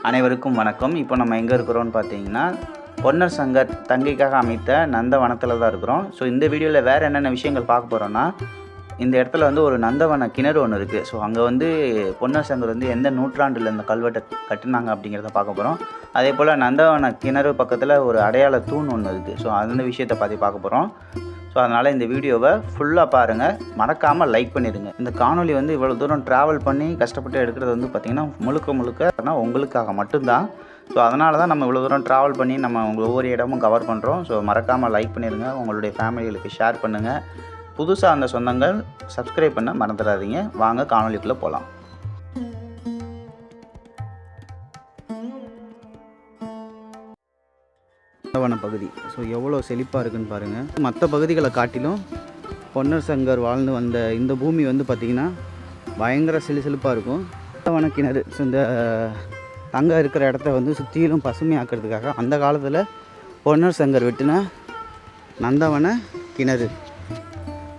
அனைவருக்கும் வணக்கம். இப்போ நம்ம எங்கே இருக்கிறோம்னு பார்த்தீங்கன்னா, பொன்னர் சங்கர் தங்கைக்காக அமைத்த நந்தவனத்தில் தான் இருக்கிறோம். ஸோ இந்த வீடியோவில் வேறு என்னென்ன விஷயங்கள் பார்க்க போகிறோன்னா, இந்த இடத்துல வந்து ஒரு நந்தவன கிணறு ஒன்று இருக்குது. ஸோ அங்கே வந்து பொன்னர் சங்கர் வந்து எந்த நூற்றாண்டில் இந்த கல்வெட்டை கட்டினாங்க அப்படிங்கிறத பார்க்க போகிறோம். அதே போல் நந்தவன கிணறு பக்கத்தில் ஒரு அடையாள தூண் ஒன்று இருக்குது. ஸோ அந்த விஷயத்தை பற்றி பார்க்க போகிறோம். ஸோ அதனால் இந்த வீடியோவை ஃபுல்லாக பாருங்கள், மறக்காமல் லைக் பண்ணிடுங்க. இந்த காணொலி வந்து இவ்வளோ தூரம் ட்ராவல் பண்ணி கஷ்டப்பட்டு எடுக்கிறது வந்து பார்த்திங்கன்னா முழுக்க உங்களுக்காக மட்டும்தான். ஸோ அதனால தான் நம்ம இவ்வளோ தூரம் ட்ராவல் பண்ணி நம்ம ஒவ்வொரு இடமும் கவர் பண்ணுறோம். ஸோ மறக்காமல் லைக் பண்ணிடுங்க, உங்களுடைய ஃபேமிலிகளுக்கு ஷேர் பண்ணுங்கள். புதுசாக அந்த சொந்தங்கள் சப்ஸ்கிரைப் பண்ண மறந்துடாதீங்க. வாங்க காணொலிக்குள்ளே போகலாம். நந்தவன பகுதி ஸோ எவ்வளோ செழிப்பாக இருக்குன்னு பாருங்கள். மற்ற பகுதிகளை காட்டிலும் பொன்னர் சங்கர் வாழ்ந்து வந்த இந்த பூமி வந்து பார்த்திங்கன்னா பயங்கர செழிப்பாக இருக்கும். நந்தவன கிணறு ஸோ இந்த தங்க இருக்கிற இடத்த வந்து சுற்றிலும் பசுமையாக்கிறதுக்காக அந்த காலத்தில் பொன்னர் சங்கர் வெட்டின நந்தவன கிணறு.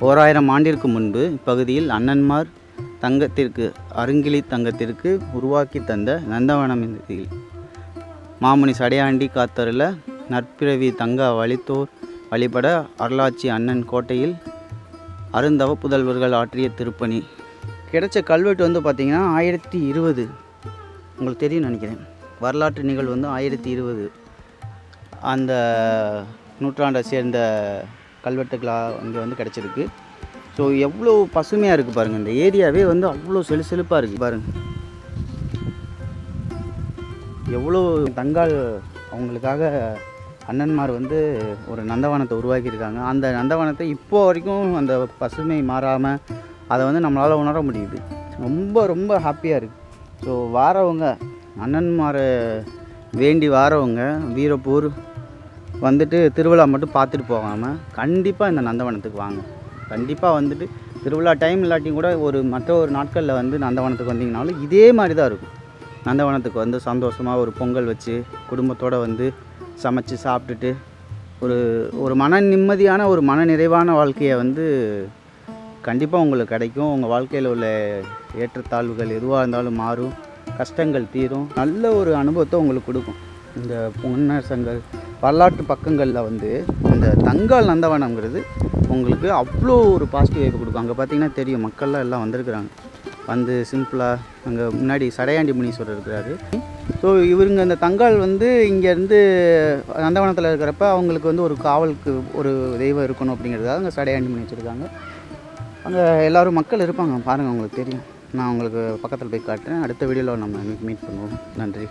1000 ஆண்டிற்கு முன்பு இப்பகுதியில் அண்ணன்மார் தங்கத்திற்கு அருங்கிலி தங்கத்திற்கு உருவாக்கி தந்த நந்தவனம் மாமுனி சடையாண்டி காத்தரில் நற்பிறவி தங்க வழித்தோர் வழிபட அருளாட்சி அண்ணன் கோட்டையில் அருந்தவ புதல்வர்கள் ஆற்றிய திருப்பணி. கிடைச்ச கல்வெட்டு வந்து பார்த்திங்கன்னா 1020, உங்களுக்கு தெரியும் நினைக்கிறேன். வரலாற்று நிகழ்வு வந்து 1020 அந்த நூற்றாண்டை சேர்ந்த கல்வெட்டுகளாக இங்கே வந்து கிடச்சிருக்கு. ஸோ எவ்வளோ பசுமையாக இருக்குது பாருங்கள். இந்த ஏரியாவே வந்து அவ்வளோ செழிப்பாக இருக்குது பாருங்கள். எவ்வளோ தங்கால் அவங்களுக்காக அண்ணன்மார் வந்து ஒரு நந்தவனத்தை உருவாக்கியிருக்காங்க. அந்த நந்தவனத்தை இப்போ வரைக்கும் அந்த பசுமை மாறாமல் அதை வந்து நம்மளால் உணர முடியுது. ரொம்ப ஹாப்பியாக இருக்குது. ஸோ வாரவங்க அண்ணன்மாரை வேண்டி வாரவங்க வீரப்பூர் வந்துட்டு திருவிழா மட்டும் பார்த்துட்டு போகாமல் கண்டிப்பாக இந்த நந்தவனத்துக்கு வாங்க. கண்டிப்பாக வந்துட்டு திருவிழா டைம் இல்லாட்டியும் கூட மற்ற ஒரு நாட்களில் வந்து நந்தவனத்துக்கு வந்தீங்கனாலும் இதே மாதிரி தான் இருக்கும். நந்தவனத்துக்கு வந்து சந்தோஷமாக ஒரு பொங்கல் வச்சு குடும்பத்தோடு வந்து சமைச்சு சாப்பிட்டுட்டு ஒரு மன நிம்மதியான ஒரு மன நிறைவான வாழ்க்கையை வந்து கண்டிப்பாக உங்களுக்கு கிடைக்கும். உங்கள் வாழ்க்கையில் உள்ள ஏற்றத்தாழ்வுகள் எதுவாக இருந்தாலும் மாறும், கஷ்டங்கள் தீரும், நல்ல ஒரு அனுபவத்தை உங்களுக்கு கொடுக்கும். இந்த பொன்னர் சங்கர் வரலாற்று பக்கங்களில் வந்து இந்த தங்கால் நந்தவனம்ங்கிறது உங்களுக்கு அவ்வளோ ஒரு பாசிட்டிவ் வைப்பு கொடுக்கும். அங்கே பார்த்திங்கன்னா தெரியும், மக்கள்லாம் எல்லாம் வந்திருக்கிறாங்க. வந்து சிம்பிளாக அங்கே முன்னாடி சடையாண்டி முனீஸ்வரர் இருக்கிறாரு. ஸோ இவருங்க அந்த தங்கால் வந்து இங்கேருந்து நந்தவனத்தில் இருக்கிறப்ப அவங்களுக்கு வந்து ஒரு காவலுக்கு ஒரு தெய்வம் இருக்கணும் அப்படிங்கிறதுக்காக அங்கே சடையாண்டி முனி வச்சுருக்காங்க. அங்கே எல்லோரும் மக்கள் இருப்பாங்க பாருங்கள், உங்களுக்கு தெரியும். நான் உங்களுக்கு பக்கத்தில் போய் காட்டுறேன். அடுத்த வீடியோவில் நம்ம மீட் பண்ணுவோம். நன்றி.